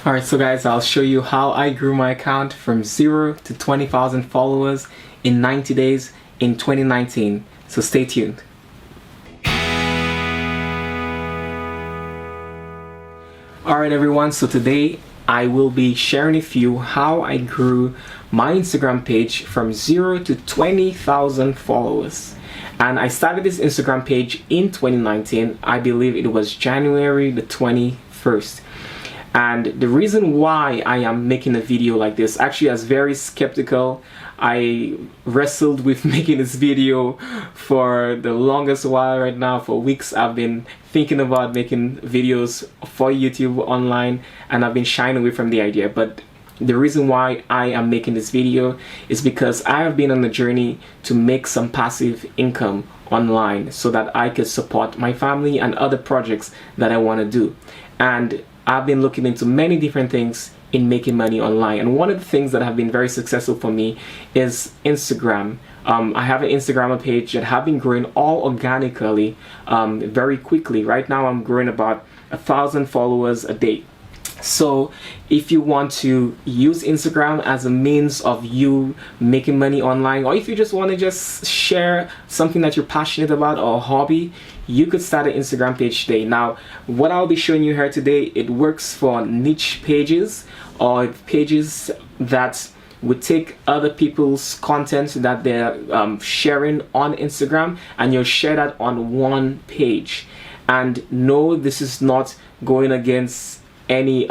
Alright, so guys, I'll show you how I grew my account from 0 to 20,000 followers in 90 days in 2019. So stay tuned. Alright everyone, so today I will be sharing with you how I grew my Instagram page from 0 to 20,000 followers. And I started this Instagram page in 2019. I believe it was January the 21st. And the reason why I am making a video like this, actually I was very skeptical. I wrestled with making this video for the longest while right now. For weeks I've been thinking about making videos for YouTube online, and I've been shying away from the idea. But the reason why I am making this video is because I have been on a journey to make some passive income online so that I could support my family and other projects that I want to do. And I've been looking into many different things in making money online, and one of the things that have been very successful for me is Instagram. I have an Instagram page that have been growing all organically very quickly. Right now I'm growing about 1,000 followers a day. So if you want to use Instagram as a means of you making money online, or if you just want to just share something that you're passionate about or a hobby, you could start an Instagram page today. Now, what I'll be showing you here today, it works for niche pages or pages that would take other people's content that they're sharing on Instagram, and you'll share that on one page. And no, this is not going against any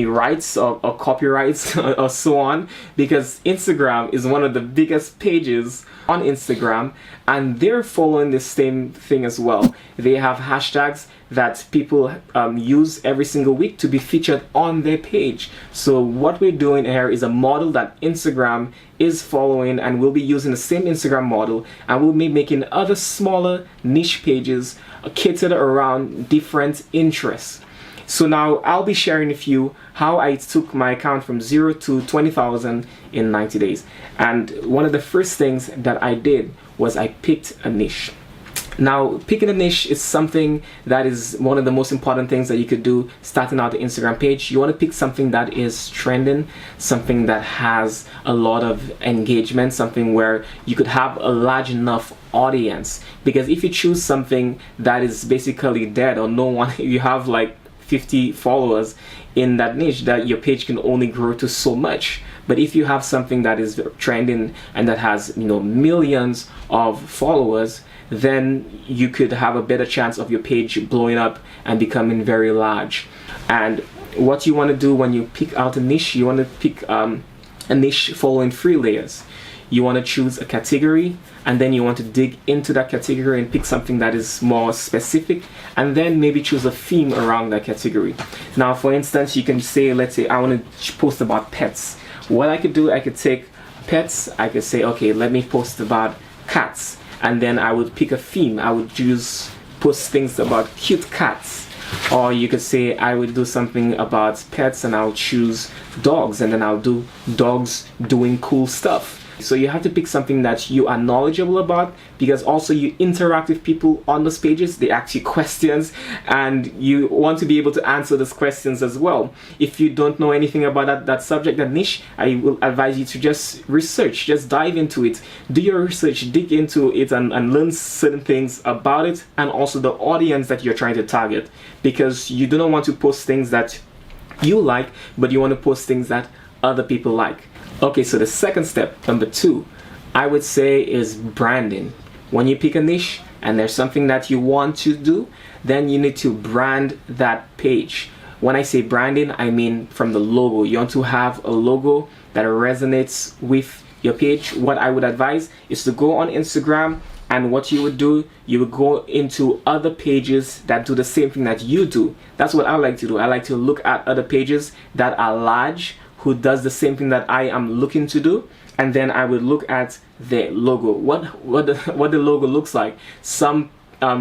rights or copyrights or so on, because Instagram is one of the biggest pages on Instagram, and they're following the same thing as well. They have hashtags that people use every single week to be featured on their page. So what we're doing here is a model that Instagram is following, and we'll be using the same Instagram model, and we'll be making other smaller niche pages catered around different interests. So now I'll be sharing with you how I took my account from 0 to 20,000 in 90 days. And one of the first things that I did was I picked a niche. Now, picking a niche is something that is one of the most important things that you could do starting out the Instagram page. You want to pick something that is trending, something that has a lot of engagement, something where you could have a large enough audience. Because if you choose something that is basically dead or no one, you have like 50 followers in that niche, that your page can only grow to so much. But if you have something that is trending and that has, millions of followers, then you could have a better chance of your page blowing up and becoming very large. And what you want to do when you pick out a niche, you want to pick a niche following 3 layers. You want to choose a category, and then you want to dig into that category and pick something that is more specific, and then maybe choose a theme around that category. Now, for instance, you can say, let's say I want to post about pets. What I could do, I could take pets, I could say, okay, let me post about cats, and then I would pick a theme. I would post things about cute cats. Or you could say I would do something about pets and I'll choose dogs, and then I'll do dogs doing cool stuff. So you have to pick something that you are knowledgeable about, because also you interact with people on those pages. They ask you questions, and you want to be able to answer those questions as well. If you don't know anything about that subject, that niche, I will advise you to just research, just dive into it, do your research, dig into it, and learn certain things about it, and also the audience that you're trying to target, because you do not want to post things that you like, but you want to post things that other people like. Okay, so the second step, number 2, I would say is branding. When you pick a niche and there's something that you want to do, then you need to brand that page. When I say branding, I mean from the logo. You want to have a logo that resonates with your page. What I would advise is to go on Instagram, and what you would do, you would go into other pages that do the same thing that you do. That's what I like to do. I like to look at other pages that are large, who does the same thing that I am looking to do, and then I would look at the logo, what the logo looks like. Some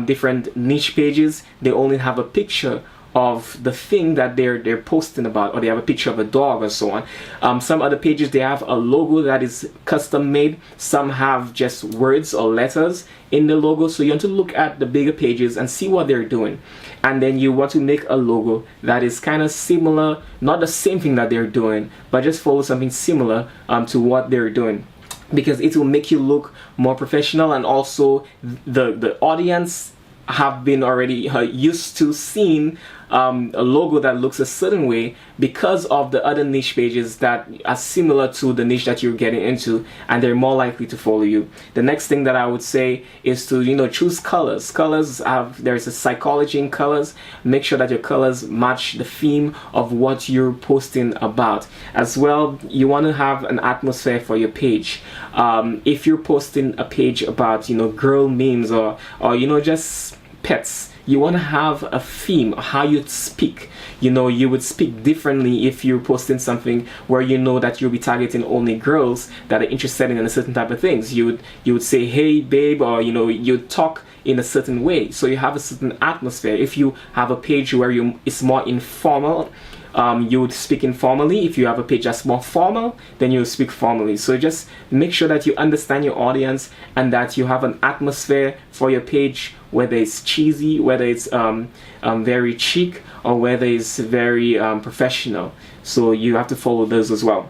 different niche pages, they only have a picture of the thing that they're posting about, or they have a picture of a dog or so on. Some other pages, they have a logo that is custom made. Some have just words or letters in the logo. So you want to look at the bigger pages and see what they're doing, and then you want to make a logo that is kind of similar, not the same thing that they're doing, but just follow something similar to what they're doing, because it will make you look more professional, and also the audience have been already used to seeing a logo that looks a certain way because of the other niche pages that are similar to the niche that you're getting into, and they're more likely to follow you. The next thing that I would say is to, choose colors. There's a psychology in colors. Make sure that your colors match the theme of what you're posting about. As well, you want to have an atmosphere for your page. If you're posting a page about girl memes or just pets, you want to have a theme, how you'd speak. You would speak differently if you're posting something where that you'll be targeting only girls that are interested in a certain type of things. You would say, hey babe, or you talk in a certain way, so you have a certain atmosphere. If you have a page where it's more informal, you would speak informally. If you have a page that's more formal, then you will speak formally. So just make sure that you understand your audience and that you have an atmosphere for your page, whether it's cheesy, whether it's very chic, or whether it's very professional. So you have to follow those as well.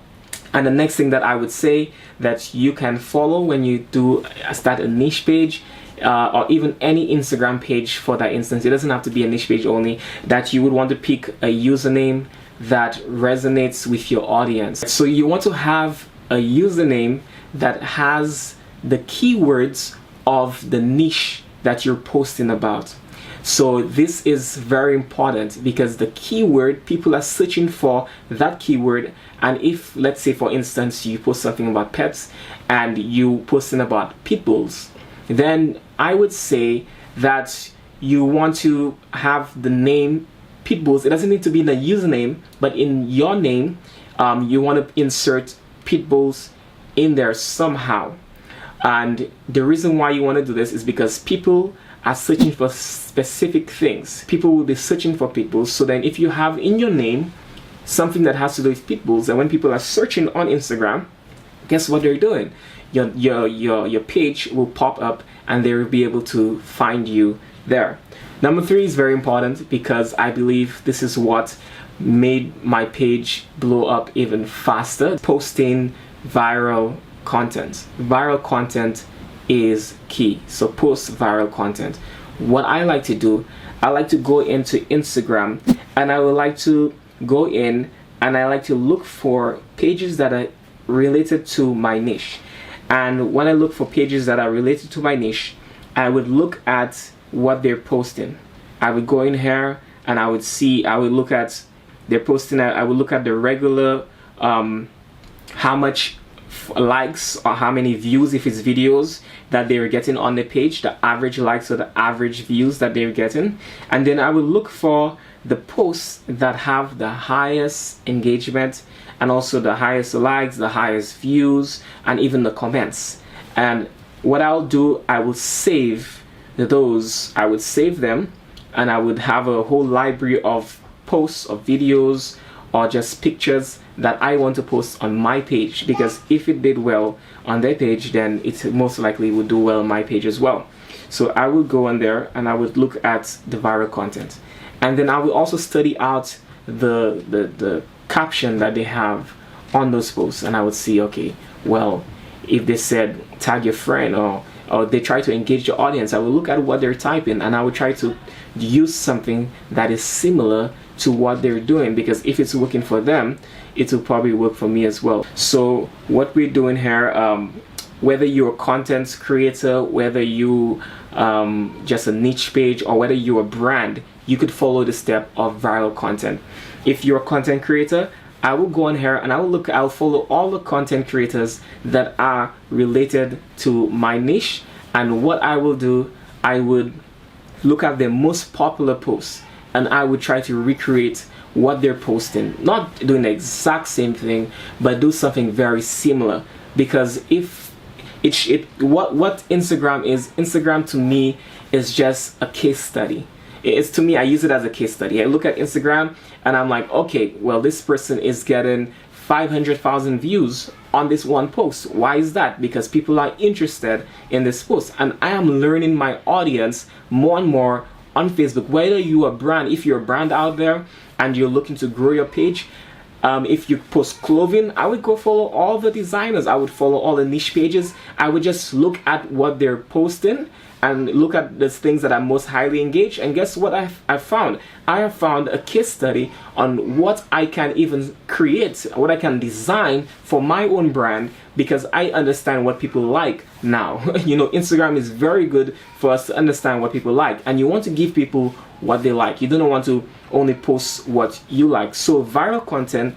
And the next thing that I would say that you can follow when you do start a niche page, or even any Instagram page for that instance, it doesn't have to be a niche page only, that you would want to pick a username that resonates with your audience. So you want to have a username that has the keywords of the niche that you're posting about. So this is very important, because the keyword, people are searching for that keyword. And if, let's say for instance, you post something about pets and you posting about pit bulls, then I would say that you want to have the name pit bulls. It doesn't need to be in the username, but in your name, you want to insert pit bulls in there somehow. And the reason why you want to do this is because people are searching for specific things. People will be searching for pit bulls. So then if you have in your name something that has to do with pit bulls, and when people are searching on Instagram, guess what they're doing? Your page will pop up and they will be able to find you there. Number 3 is very important, because I believe this is what made my page blow up even faster. Posting viral content. Viral content is key. So post viral content. What I like to do, I like to go into Instagram, and I would like to go in and I like to look for pages that are related to my niche. And when I look for pages that are related to my niche, I would look at what they're posting. I would go in here and I would look at they're posting. I would look at the regular, how much likes or how many views, if it's videos, that they're getting on the page, the average likes or the average views that they're getting. And then I will look for the posts that have the highest engagement, and also the highest likes, the highest views, and even the comments. And what I'll do, I will save those. I would save them, and I would have a whole library of posts, of videos, or just pictures that I want to post on my page, because if it did well on their page, then it most likely would do well on my page as well. So I would go on there and I would look at the viral content, and then I will also study out the caption that they have on those posts, and I would see, okay, well, if they said tag your friend, or they try to engage the audience, I will look at what they're typing and I will try to use something that is similar to what they're doing, because if it's working for them, it will probably work for me as well. So what we're doing here, whether you're a content creator, whether you just a niche page, or whether you're a brand, you could follow the step of viral content. If you're a content creator, I will go on here and I'll follow all the content creators that are related to my niche, and what I will do, I would look at the most popular posts and I would try to recreate what they're posting, not doing the exact same thing, but do something very similar. Because if what Instagram is, Instagram to me is just a case study. It's, to me, I use it as a case study. I look at Instagram and I'm like, okay, well, this person is getting 500,000 views on this one post. Why is that? Because people are interested in this post, and I am learning my audience more and more on Facebook. Whether you are a brand, if you're a brand out there and you're looking to grow your page, if you post clothing, I would go follow all the designers. I would follow all the niche pages. I would just look at what they're posting and look at the things that are most highly engaged. And guess what I've found? I have found a case study on what I can even create, what I can design for my own brand, because I understand what people like now. You know, Instagram is very good for us to understand what people like, and you want to give people what they like. You don't want to only post what you like. So viral content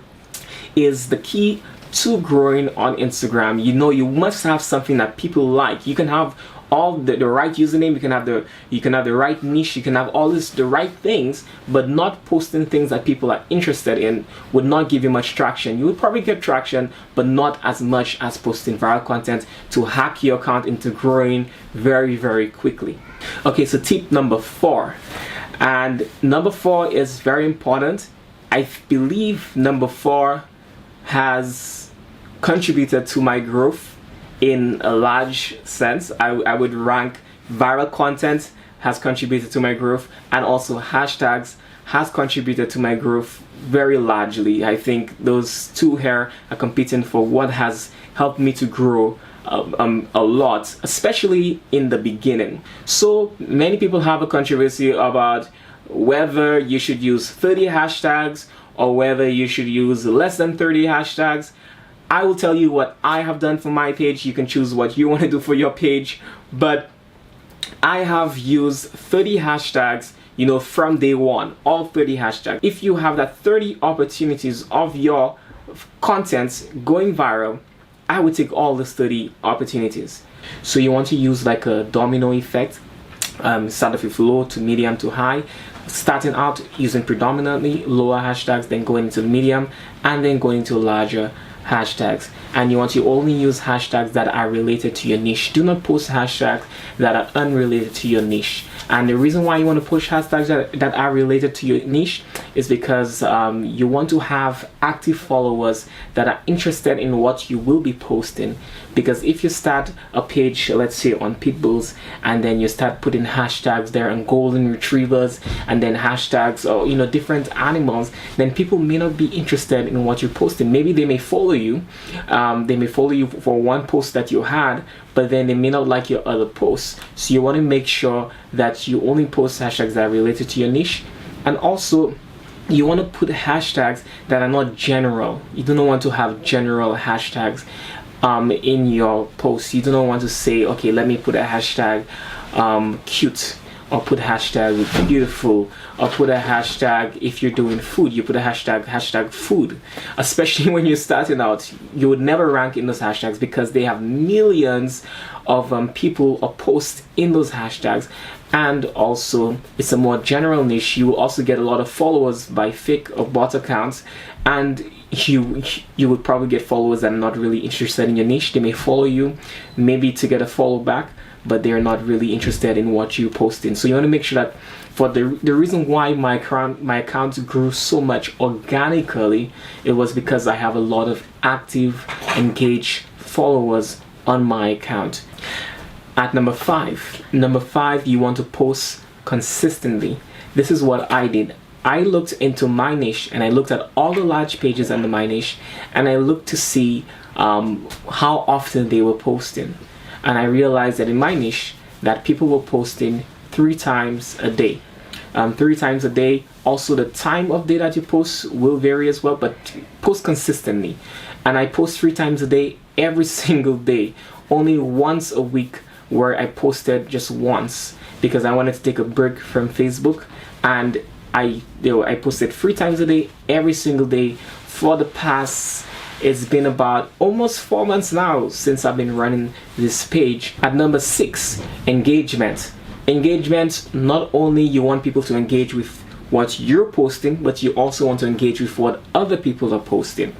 is the key to growing on Instagram. You know, you must have something that people like. You can have all the right username, you can have the right niche, you can have all the right things, but not posting things that people are interested in would not give you much traction. You would probably get traction, but not as much as posting viral content to hack your account into growing very, very quickly. Okay, so tip number 4. And number 4 is very important. I believe number 4 has contributed to my growth in a large sense. I would rank viral content has contributed to my growth, and also hashtags has contributed to my growth very largely. I think those two here are competing for what has helped me to grow a lot, especially in the beginning. So many people have a controversy about whether you should use 30 hashtags or whether you should use less than 30 hashtags. I will tell you what I have done for my page. You can choose what you want to do for your page, but I have used 30 hashtags, you know, from day one, all 30 hashtags. If you have that 30 opportunities of your content going viral, I would take all those 30 opportunities. So you want to use like a domino effect. Start off with low to medium to high, starting out using predominantly lower hashtags, then going into the medium, and then going into larger hashtags. And you want to only use hashtags that are related to your niche. Do not post hashtags that are unrelated to your niche. And the reason why you want to push hashtags that are related to your niche is because you want to have active followers that are interested in what you will be posting. Because if you start a page, let's say on pit bulls, and then you start putting hashtags there on golden retrievers, and then hashtags or, you know, different animals, then people may not be interested in what you're posting. Maybe they may follow you. They may follow you for one post that you had, but then they may not like your other posts. So you want to make sure that you only post hashtags that are related to your niche. And also, you want to put hashtags that are not general. You do not want to have general hashtags in your post. You do not want to say, okay, let me put a hashtag cute, or put hashtag beautiful, or put a hashtag if you're doing food, you put a hashtag food. Especially when you're starting out, you would never rank in those hashtags because they have millions of people or posts in those hashtags. And also, it's a more general niche. You will also get a lot of followers by fake or bot accounts, and you would probably get followers that are not really interested in your niche. They may follow you maybe to get a follow back, but they're not really interested in what you're posting. So you want to make sure that, for the reason why my account grew so much organically, it was because I have a lot of active, engaged followers on my account. At number 5, you want to post consistently. This is what I did. I looked into my niche, and I looked at all the large pages under my niche, and I looked to see how often they were posting. And I realized that in my niche, that people were posting 3 times a day. 3 times a day. Also, the time of day that you post will vary as well, but post consistently. And I post 3 times a day, every single day. Only once a week where I posted just once, because I wanted to take a break from Facebook. And I posted 3 times a day, every single day for the past, it's been about almost 4 months now since I've been running this page. At number 6, engagement. Engagement, not only you want people to engage with what you're posting, but you also want to engage with what other people are posting.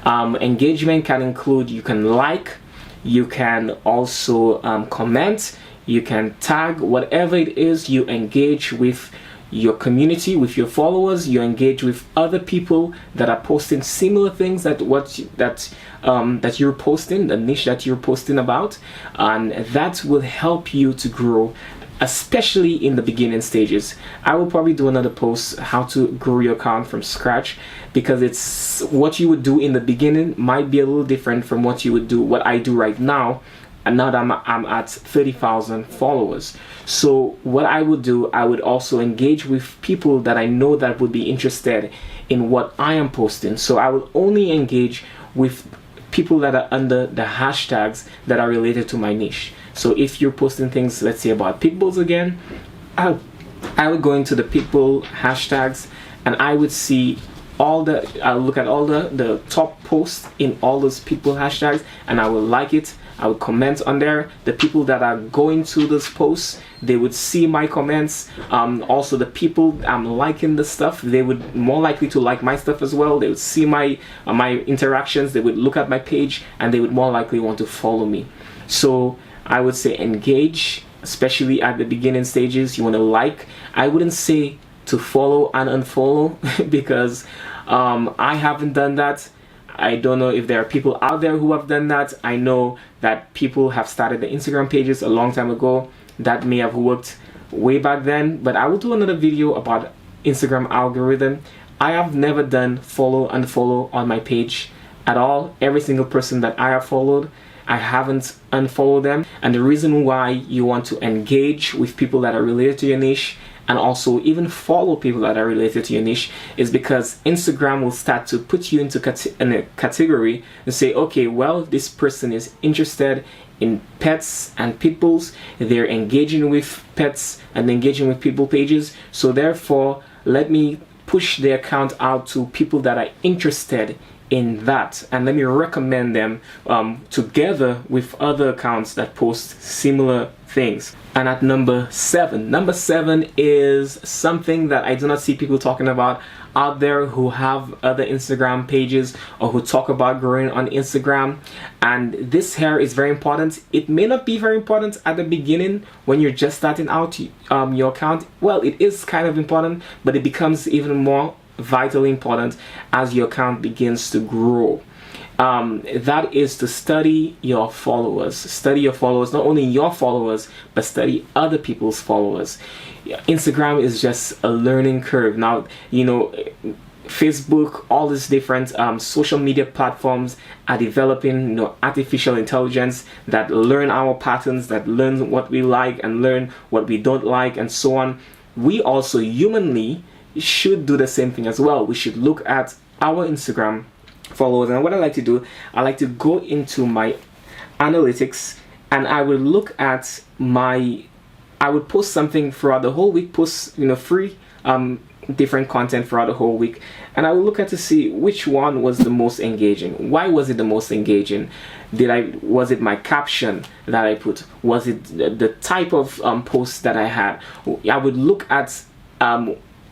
Engagement can include, you can like, you can also comment, you can tag, whatever it is, you engage with your community, with your followers. You engage with other people that are posting similar things that that you're posting, the niche that you're posting about, and that will help you to grow, especially in the beginning stages. I will probably do another post how to grow your account from scratch, because it's what you would do in the beginning might be a little different from what I do right now. And now that I'm at 30,000 followers. So what I would do, I would also engage with people that I know that would be interested in what I am posting. So I will only engage with people that are under the hashtags that are related to my niche. So if you're posting things, let's say about pit bulls again, I would go into the pit bull hashtags, and I would see I'll look at all the top posts in all those pit bull hashtags, and I will like it. I would comment on there. The people that are going to those posts, they would see my comments. Also, the people I'm liking the stuff, they would more likely to like my stuff as well. They would see my interactions. They would look at my page, and they would more likely want to follow me. So I would say engage, especially at the beginning stages. You want to like. I wouldn't say to follow and unfollow because I haven't done that. I don't know if there are people out there who have done that. I know that people have started the Instagram pages a long time ago. That may have worked way back then, but I will do another video about Instagram algorithm. I have never done follow and unfollow on my page at all. Every single person that I have followed, I haven't unfollowed them. And the reason why you want to engage with people that are related to your niche, and also even follow people that are related to your niche, is because Instagram will start to put you into a category and say, okay, well, this person is interested in pets and pit bulls. They're engaging with pets and engaging with pit bull pages. So therefore, let me push the account out to people that are interested in that, and let me recommend them together with other accounts that post similar things. And at number seven is something that I do not see people talking about out there who have other Instagram pages or who talk about growing on Instagram. And this here is very important. It may not be very important at the beginning when you're just starting out your account. Well, it is kind of important, but it becomes even more vitally important as your account begins to grow. That is to study your followers. Study your followers, not only your followers, but study other people's followers. Instagram is just a learning curve. Now, you know, Facebook, all these different social media platforms are developing, you know, artificial intelligence that learn our patterns, that learn what we like and learn what we don't like, and so on. We also humanly should do the same thing as well. We should look at our Instagram followers, and what I like to do, I like to go into my analytics, and I would look at I would post something throughout the whole week, post, you know, free different content throughout the whole week, and I will look at to see which one was the most engaging. Why was it the most engaging? Was it my caption that I put? Was it the type of post that I had? I would look at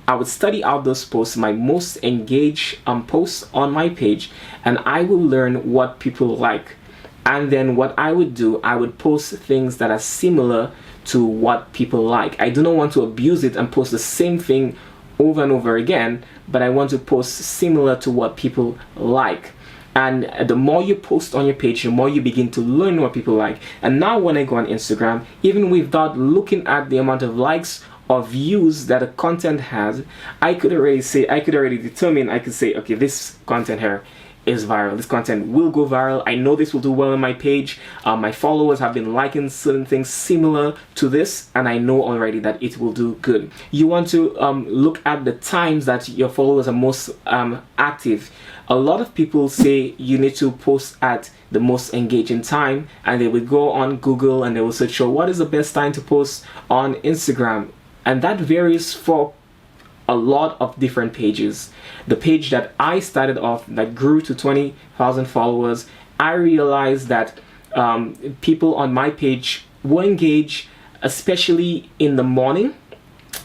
I would study out those posts, my most engaged posts on my page, and I will learn what people like. And then what I would do, I would post things that are similar to what people like. I do not want to abuse it and post the same thing over and over again, but I want to post similar to what people like. And the more you post on your page, the more you begin to learn what people like. And now when I go on Instagram, even without looking at the amount of likes or views that a content has, I could already say, I could say, okay, this content here is viral. This content will go viral. I know this will do well on my page. My followers have been liking certain things similar to this, and I know already that it will do good. You want to look at the times that your followers are most active. A lot of people say you need to post at the most engaging time, and they would go on Google and they will search for what is the best time to post on Instagram. And that varies for a lot of different pages. The page that I started off that grew to 20,000 followers, I realized that people on my page will engage, especially in the morning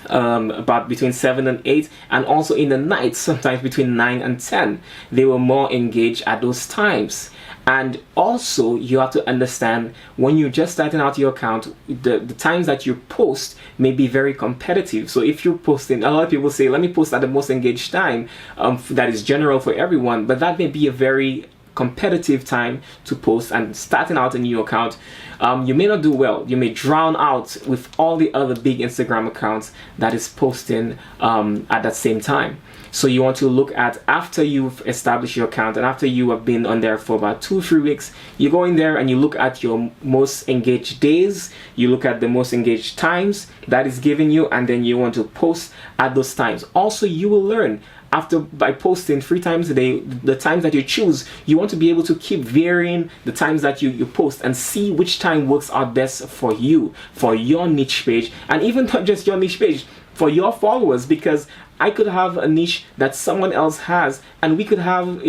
about between 7 and 8, and also in the night, sometimes between 9 and 10. They were more engaged at those times. And also, you have to understand, when you're just starting out your account, the times that you post may be very competitive. So if you're posting, a lot of people say, let me post at the most engaged time, that is general for everyone, but that may be a very competitive time to post. And starting out a new account, you may not do well. You may drown out with all the other big Instagram accounts that is posting at that same time. So you want to look at, after you've established your account and after you have been on there for about 2-3 weeks, you go in there and you look at your most engaged days, you look at the most engaged times that is giving you, and then you want to post at those times. Also, you will learn by posting 3 times a day, the times that you choose, you want to be able to keep varying the times that you post and see which time works out best for you, for your niche page, and even not just your niche page, for your followers, because I could have a niche that someone else has, and we could have,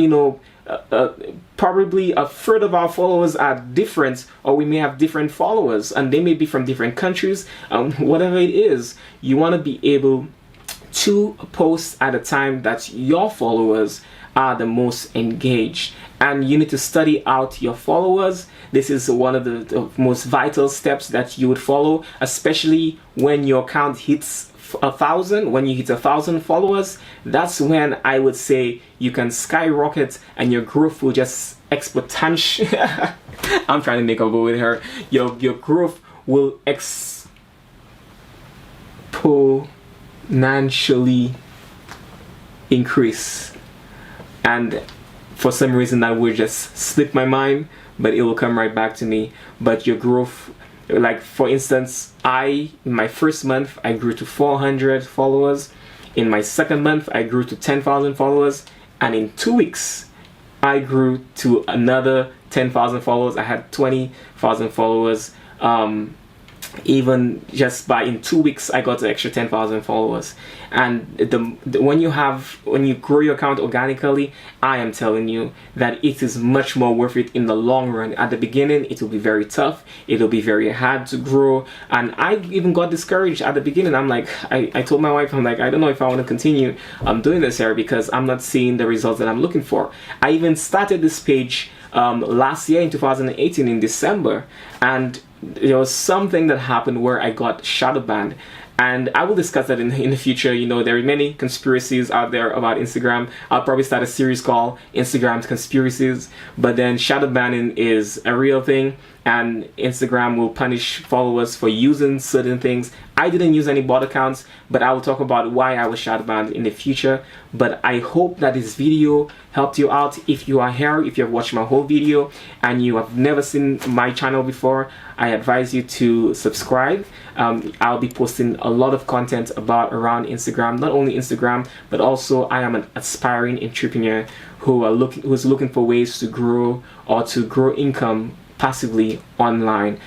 probably a third of our followers are different, or we may have different followers, and they may be from different countries. Whatever it is, you want to be able to post at a time that your followers are the most engaged, and you need to study out your followers. This is one of the most vital steps that you would follow, especially when your account hits 1,000. When you hit 1,000 followers, that's when I would say you can skyrocket and your growth will just exponentially I'm trying to make a word with her. Your growth will exponentially increase. And for some reason that word just slipped my mind, but it will come right back to me. But your growth, like for instance, in my first month I grew to 400 followers. In my second month I grew to 10,000 followers, and in 2 weeks I grew to another 10,000 followers. I had 20,000 followers. Even just in 2 weeks I got an extra 10,000 followers. And when you grow your account organically, I am telling you that it is much more worth it in the long run. At the beginning it will be very tough, it will be very hard to grow, and I even got discouraged at the beginning. I'm like, I told my wife, I'm like, I don't know if I want to continue doing this here, because I'm not seeing the results that I'm looking for. I even started this page last year in 2018 in December, and there was something that happened where I got shadow banned, and I will discuss that in the future. There are many conspiracies out there about Instagram. I'll probably start a series called Instagram's Conspiracies. But then shadow banning is a real thing, and Instagram will punish followers for using certain things. I didn't use any bot accounts, but I will talk about why I was shadow banned in the future. But I hope that this video helped you out. If you are here, if you have watched my whole video and you have never seen my channel before, I advise you to subscribe. I'll be posting a lot of content around Instagram, not only Instagram, but also I am an aspiring entrepreneur who's looking for ways to grow income passively online.